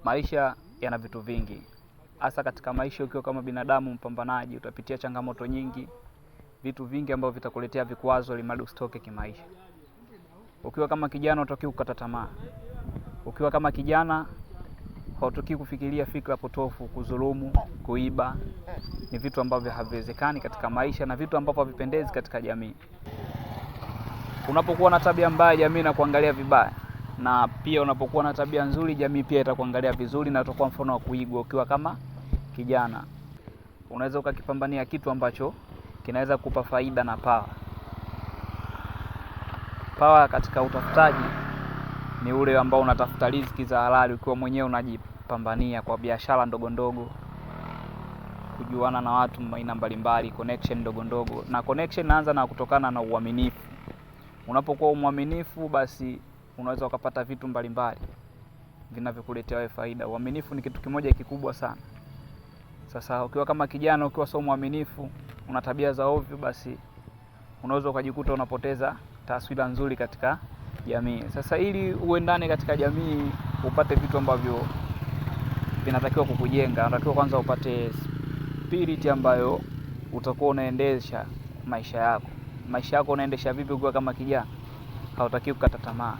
Maisha yana vitu vingi. Hasa katika maisha ukiwa kama binadamu mpambanaji, utapitia changamoto nyingi, vitu vingi ambavyo vitakuletea vikwazo ili mradi usitoke kimaisha. Ukiwa kama kijana hutakiwi kukata tamaa. Ukiwa kama kijana hutakiwi kufikiria fikra potofu, kudhulumu, kuiba. Ni vitu ambavyo haviwezekani katika maisha na vitu ambavyo havipendezi katika jamii. Unapokuwa na tabia mbaya, jamii inakuangalia vibaya. Na pia unapokuwa na tabia nzuri, jamii pia itakuangalia vizuri na utakuwa mfano wa kuigwa. Ukiwa kama kijana unaweza ukakipambania kitu ambacho kinaweza kukupa faida na power katika utafutaji ni ule ambao unatafuta riziki za halali ukiwa mwenyewe unajipambania kwa biashara ndogo ndogo, kujuana na watu aina mbalimbali, connection ndogo ndogo. Na connection inaanza na kutokana na uaminifu. Unapokuwa mwaminifu, basi unaweza ukapata vitu mbalimbali vinavyokuletea wewe faida. Uaminifu ni kitu kimoja kikubwa sana. Sasa ukiwa kama kijana, ukiwa sio mwaminifu, una tabia za ovyo, basi unaweza ukajikuta unapoteza taswira nzuri katika jamii. Sasa ili uendane katika jamii, upate vitu ambavyo vinatakiwa kukujenga, unatakiwa kwanza upate spirit ambayo utakuwa unaendesha maisha yako. Maisha yako unaendesha vipi ukiwa kama kijana? Hautakiwi kukata tamaa.